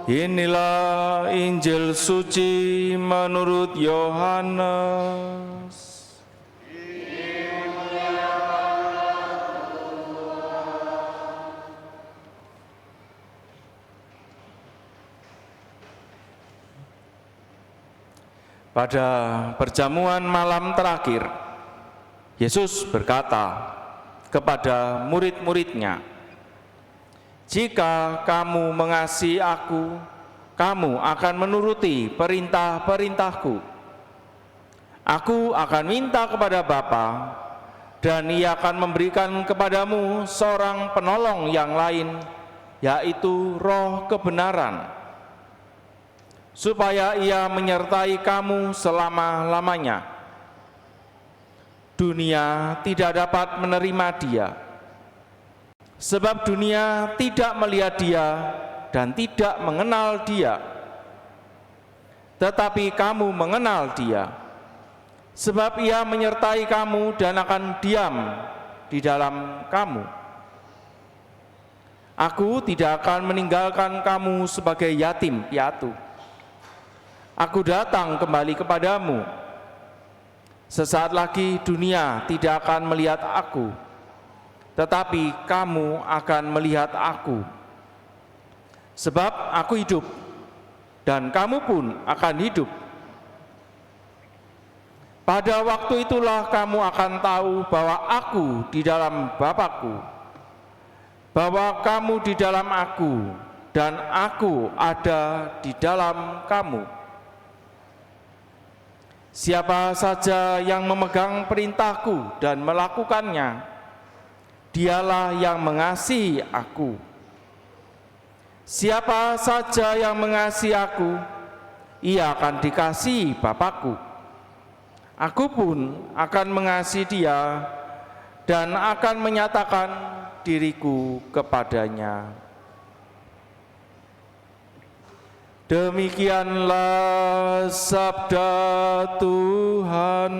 Inilah Injil suci menurut Yohanes. Pada perjamuan malam terakhir, Yesus berkata kepada murid-muridnya, "Jika kamu mengasihi aku, kamu akan menuruti perintah-perintahku. Aku akan minta kepada Bapa, dan Ia akan memberikan kepadamu seorang penolong yang lain, yaitu Roh kebenaran, supaya Ia menyertai kamu selama-lamanya. Dunia tidak dapat menerima Dia, sebab dunia tidak melihat Dia dan tidak mengenal Dia. Tetapi kamu mengenal Dia, sebab Ia menyertai kamu dan akan diam di dalam kamu. Aku tidak akan meninggalkan kamu sebagai yatim piatu. Aku datang kembali kepadamu. Sesaat lagi dunia tidak akan melihat aku, tetapi kamu akan melihat aku. Sebab aku hidup, dan kamu pun akan hidup. Pada waktu itulah kamu akan tahu bahwa aku di dalam Bapa-Ku, bahwa kamu di dalam aku, dan aku ada di dalam kamu. Siapa saja yang memegang perintahku dan melakukannya, dialah yang mengasihi aku. Siapa saja yang mengasihi aku, ia akan dikasihi Bapa-Ku. Aku pun akan mengasihi dia dan akan menyatakan diriku kepadanya." Demikianlah sabda Tuhan.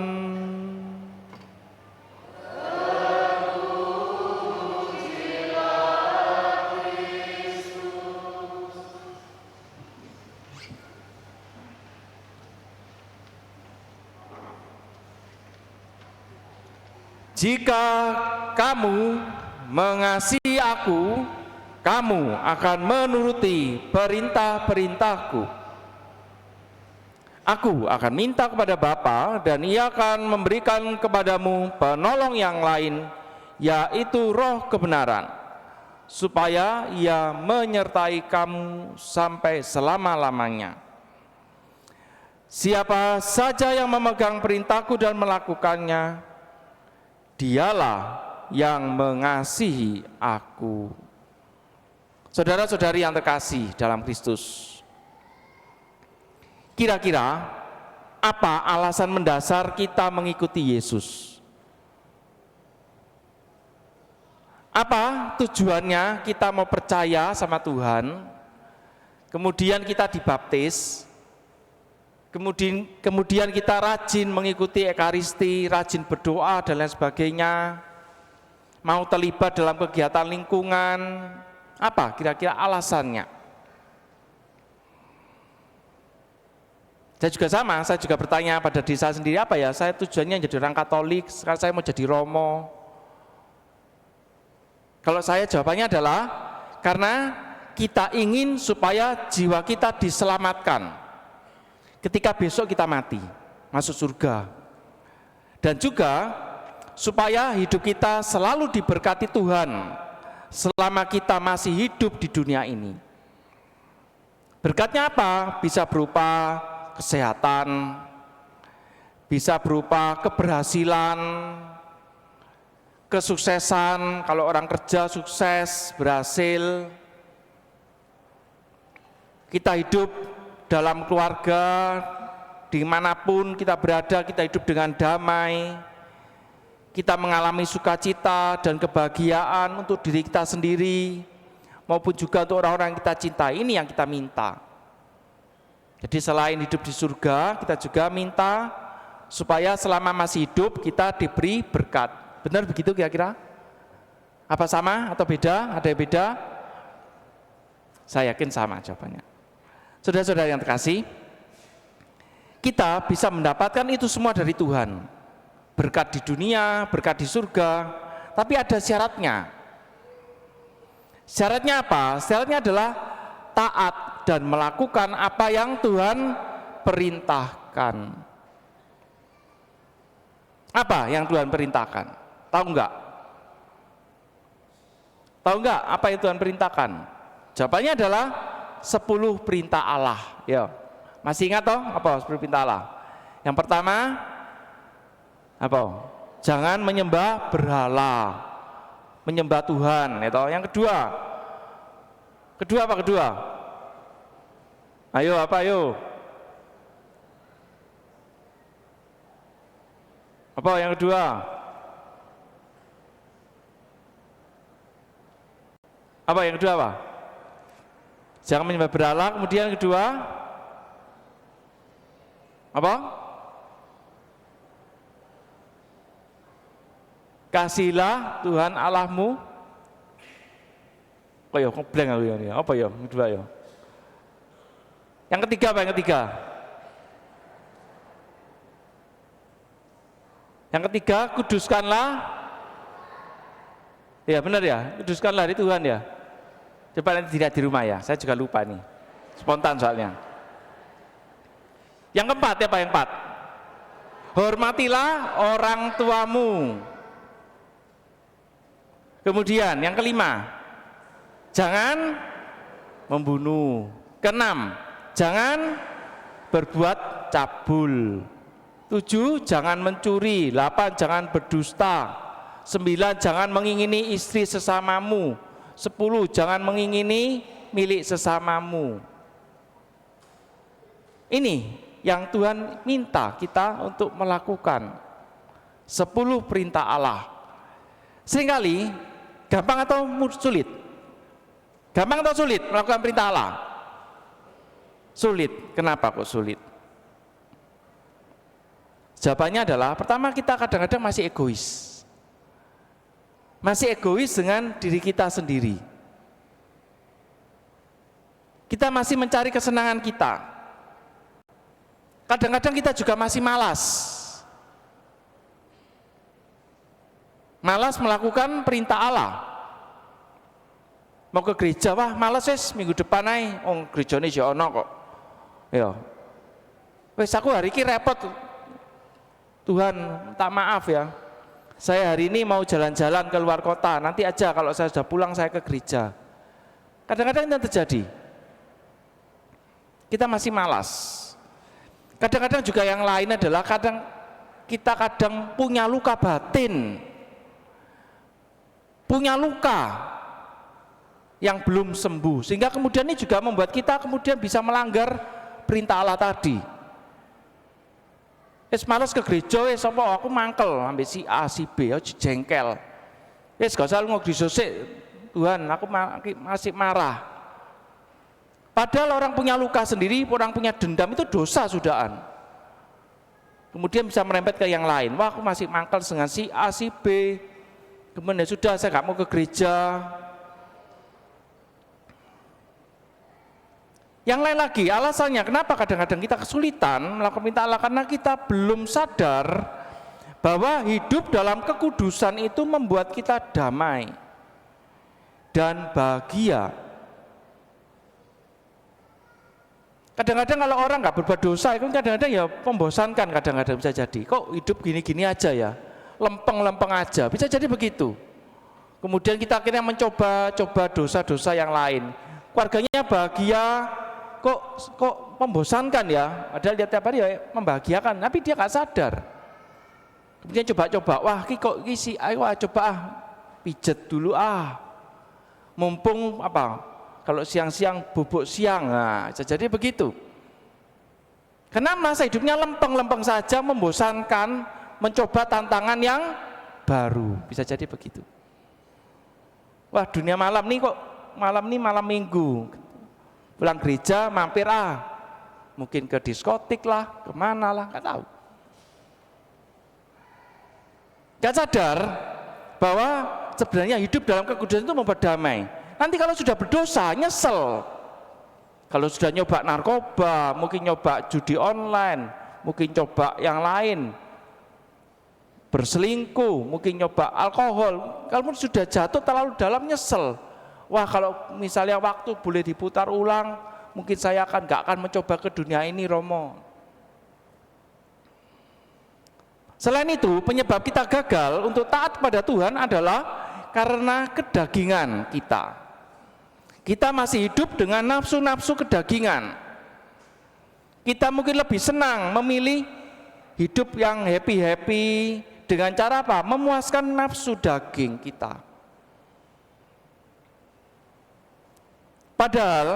Jika kamu mengasihi aku, kamu akan menuruti perintah-perintahku. Aku akan minta kepada Bapa, dan Ia akan memberikan kepadamu penolong yang lain, yaitu Roh kebenaran, supaya Ia menyertai kamu sampai selama-lamanya. Siapa saja yang memegang perintahku dan melakukannya, dialah yang mengasihi aku. Saudara-saudari yang terkasih dalam Kristus, kira-kira apa alasan mendasar kita mengikuti Yesus? Apa tujuannya kita mau percaya sama Tuhan, kemudian kita dibaptis, kemudian kita rajin mengikuti Ekaristi, rajin berdoa dan lain sebagainya, mau terlibat dalam kegiatan lingkungan? Apa kira-kira alasannya? Saya juga sama, saya juga bertanya pada diri saya sendiri, apa ya, saya tujuannya jadi orang Katolik, sekarang saya mau jadi Romo. Kalau saya jawabannya adalah karena kita ingin supaya jiwa kita diselamatkan ketika besok kita mati, masuk surga. Dan juga supaya hidup kita selalu diberkati Tuhan selama kita masih hidup di dunia ini. Berkatnya apa? Bisa berupa kesehatan, bisa berupa keberhasilan, kesuksesan. Kalau orang kerja sukses, berhasil. Kita hidup dalam keluarga, dimanapun kita berada, kita hidup dengan damai. Kita mengalami sukacita dan kebahagiaan untuk diri kita sendiri, maupun juga untuk orang-orang yang kita cintai. Ini yang kita minta. Jadi selain hidup di surga, kita juga minta supaya selama masih hidup kita diberi berkat. Benar begitu kira-kira? Apa sama atau beda? Ada yang beda? Saya yakin sama jawabannya. Saudara-saudara yang terkasih, kita bisa mendapatkan itu semua dari Tuhan. Berkat di dunia, berkat di surga, tapi ada syaratnya. Syaratnya apa? Syaratnya adalah taat dan melakukan apa yang Tuhan perintahkan. Apa yang Tuhan perintahkan? Tahu enggak? Tahu enggak apa yang Tuhan perintahkan? Jawabannya adalah 10 perintah Allah. Ya. Masih ingat toh apa 10 perintah Allah? Yang pertama apa? Jangan menyembah berhala. Menyembah Tuhan, ya toh. Yang kedua apa kedua? Ayo apa ayo? Apa yang kedua? Apa yang kedua apa? Jangan menyembah berhala. Kemudian yang kedua apa? Kasihilah Tuhan Allahmu. Oh ya, ngeblank aku ya. Apa ya? Yang kedua ya. Yang ketiga apa yang ketiga? Yang ketiga, kuduskanlah. Ya benar ya, kuduskanlah hari Tuhan ya. Coba nanti dilihat di rumah ya, saya juga lupa nih. Spontan soalnya. Yang keempat, apa yang keempat? Hormatilah orang tuamu. Kemudian yang kelima, jangan membunuh. Keenam, jangan berbuat cabul. 7, jangan mencuri. 8, jangan berdusta. 9, jangan mengingini istri sesamamu. 10, jangan mengingini milik sesamamu. Ini yang Tuhan minta kita untuk melakukan. 10 perintah Allah. Seringkali gampang atau sulit? Gampang atau sulit melakukan perintah Allah? Sulit. Kenapa kok sulit? Jawabannya adalah, pertama kita kadang-kadang masih egois. Masih egois dengan diri kita sendiri. Kita masih mencari kesenangan kita. Kadang-kadang kita juga masih malas. Malas melakukan perintah Allah. Mau ke gereja, wah malas wes minggu depan aja. Oh gerejane ya ono kok. Ya. Wes aku hari ini repot. Tuhan, tak maaf ya. Saya hari ini mau jalan-jalan ke luar kota. Nanti aja kalau saya sudah pulang saya ke gereja. Kadang-kadang itu terjadi. Kita masih malas. Kadang-kadang juga yang lain adalah kita kadang punya luka batin. Punya luka yang belum sembuh. Sehingga kemudian ini juga membuat kita kemudian bisa melanggar perintah Allah tadi. Malas ke gereja, aku mangkel ambil si A, si B, jengkel. Gak usah lu gereja sih, Tuhan, aku masih marah. Padahal orang punya luka sendiri, orang punya dendam itu dosa sudahan. Kemudian bisa merembet ke yang lain. Wah, aku masih mangkel dengan si A, si B. Kemudian ya sudah, saya gak mau ke gereja. Yang lain lagi, alasannya kenapa kadang-kadang kita kesulitan melakukan perintah Allah, karena kita belum sadar bahwa hidup dalam kekudusan itu membuat kita damai dan bahagia. Kadang-kadang kalau orang nggak berbuat dosa, itu kadang-kadang ya membosankan, kadang-kadang bisa jadi. Kok hidup gini-gini aja ya, lempeng-lempeng aja, bisa jadi begitu. Kemudian kita akhirnya mencoba dosa-dosa yang lain. Keluarganya bahagia, kok membosankan ya, padahal dia tiap hari ya membahagiakan, tapi dia nggak sadar. Kemudian coba-coba, wah kok si ayo coba pijet dulu mumpung kalau siang-siang bubuk siang, nah jadi begitu. Karena masa hidupnya lempeng-lempeng saja, membosankan, mencoba tantangan yang baru, bisa jadi begitu. Wah dunia malam nih kok malam minggu. Pulang gereja mampir mungkin ke diskotik lah, kemana lah, nggak tahu. Nggak sadar bahwa sebenarnya hidup dalam kekudusan itu membuat damai. Nanti kalau sudah berdosa, nyesel. Kalau sudah nyoba narkoba, mungkin nyoba judi online, mungkin coba yang lain, berselingkuh, mungkin nyoba alkohol. Kalau sudah jatuh terlalu dalam, nyesel. Wah, kalau misalnya waktu boleh diputar ulang, mungkin saya nggak akan mencoba ke dunia ini, Romo. Selain itu, penyebab kita gagal untuk taat pada Tuhan adalah karena kedagingan kita. Kita masih hidup dengan nafsu-nafsu kedagingan. Kita mungkin lebih senang memilih hidup yang happy-happy dengan cara apa? Memuaskan nafsu daging kita. Padahal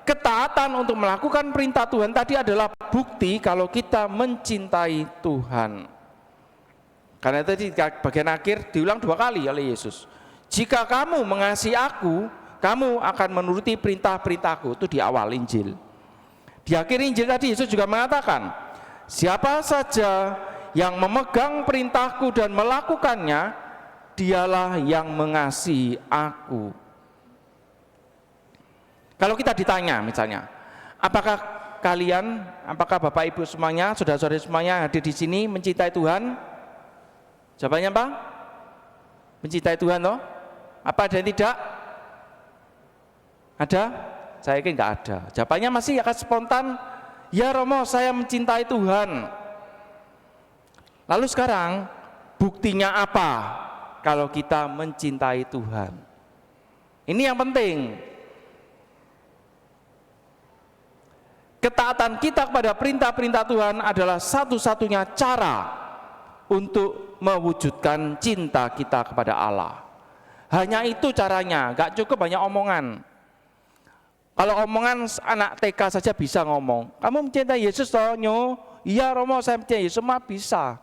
ketaatan untuk melakukan perintah Tuhan tadi adalah bukti kalau kita mencintai Tuhan. Karena tadi bagian akhir diulang 2 kali oleh Yesus. Jika kamu mengasihi aku, kamu akan menuruti perintah-perintahku. Itu di awal Injil. Di akhir Injil tadi Yesus juga mengatakan, siapa saja yang memegang perintahku dan melakukannya, dialah yang mengasihi aku. Kalau kita ditanya misalnya, apakah kalian, apakah Bapak Ibu semuanya, saudara-saudari semuanya hadir di sini mencintai Tuhan? Jawabannya apa? Mencintai Tuhan toh? Apa ada yang tidak? Ada? Saya yakin nggak ada. Jawabannya masih akan spontan, ya Romo, saya mencintai Tuhan. Lalu sekarang buktinya apa kalau kita mencintai Tuhan? Ini yang penting. Ketaatan kita kepada perintah-perintah Tuhan adalah satu-satunya cara untuk mewujudkan cinta kita kepada Allah. Hanya itu caranya, gak cukup banyak omongan. Kalau omongan anak TK saja bisa ngomong, kamu mencintai Yesus toh? Nyo, iya Romo, saya mencintai Yesus, semua bisa.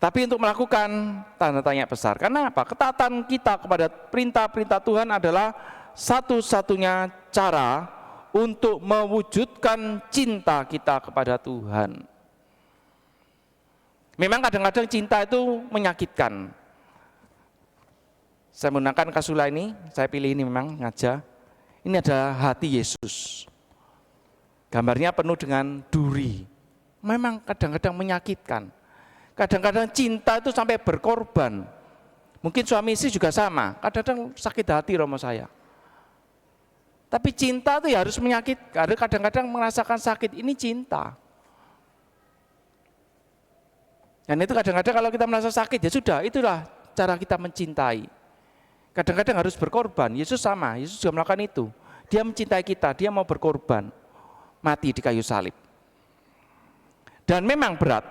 Tapi untuk melakukan tanda tanya besar. Karena apa? Ketaatan kita kepada perintah-perintah Tuhan adalah satu-satunya cara untuk mewujudkan cinta kita kepada Tuhan. Memang kadang-kadang cinta itu menyakitkan. Saya menggunakan kasula ini, saya pilih ini memang ngaja. Ini adalah hati Yesus. Gambarnya penuh dengan duri. Memang kadang-kadang menyakitkan. Kadang-kadang cinta itu sampai berkorban. Mungkin suami istri juga sama. Kadang-kadang sakit hati Romo saya. Tapi cinta itu ya harus menyakitkan. Kadang-kadang merasakan sakit, ini cinta. Dan itu kadang-kadang kalau kita merasa sakit, ya sudah, itulah cara kita mencintai. Kadang-kadang harus berkorban. Yesus sama, Yesus juga melakukan itu. Dia mencintai kita, dia mau berkorban, mati di kayu salib. Dan memang berat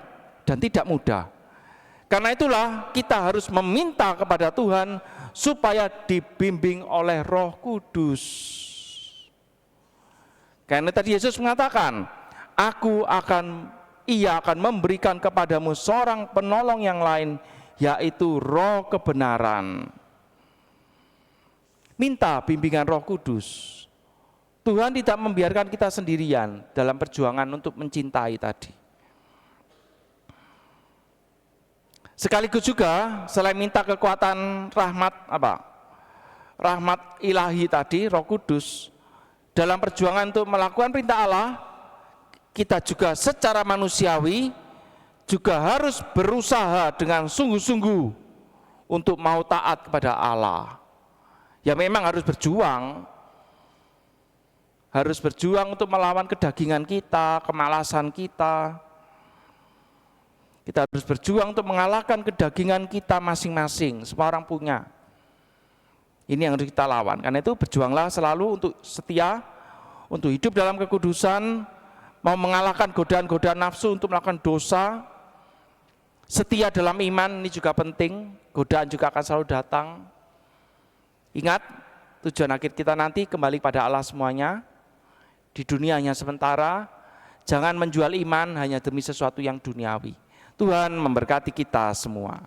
dan tidak mudah. Karena itulah kita harus meminta kepada Tuhan supaya dibimbing oleh Roh Kudus. Karena tadi Yesus mengatakan, Ia akan memberikan kepadamu seorang penolong yang lain, yaitu Roh kebenaran. Minta bimbingan Roh Kudus. Tuhan tidak membiarkan kita sendirian dalam perjuangan untuk mencintai tadi. Sekaligus juga selain minta kekuatan rahmat ilahi tadi, Roh Kudus, dalam perjuangan untuk melakukan perintah Allah, kita juga secara manusiawi juga harus berusaha dengan sungguh-sungguh untuk mau taat kepada Allah. Ya memang harus berjuang untuk melawan kedagingan kita, kemalasan kita. Kita harus berjuang untuk mengalahkan kedagingan kita masing-masing, semua orang punya. Ini yang harus kita lawan. Karena itu berjuanglah selalu untuk setia, untuk hidup dalam kekudusan, mau mengalahkan godaan-godaan nafsu untuk melakukan dosa. Setia dalam iman ini juga penting, godaan juga akan selalu datang. Ingat, tujuan akhir kita nanti kembali pada Allah semuanya. Di dunia hanya sementara, jangan menjual iman hanya demi sesuatu yang duniawi. Tuhan memberkati kita semua.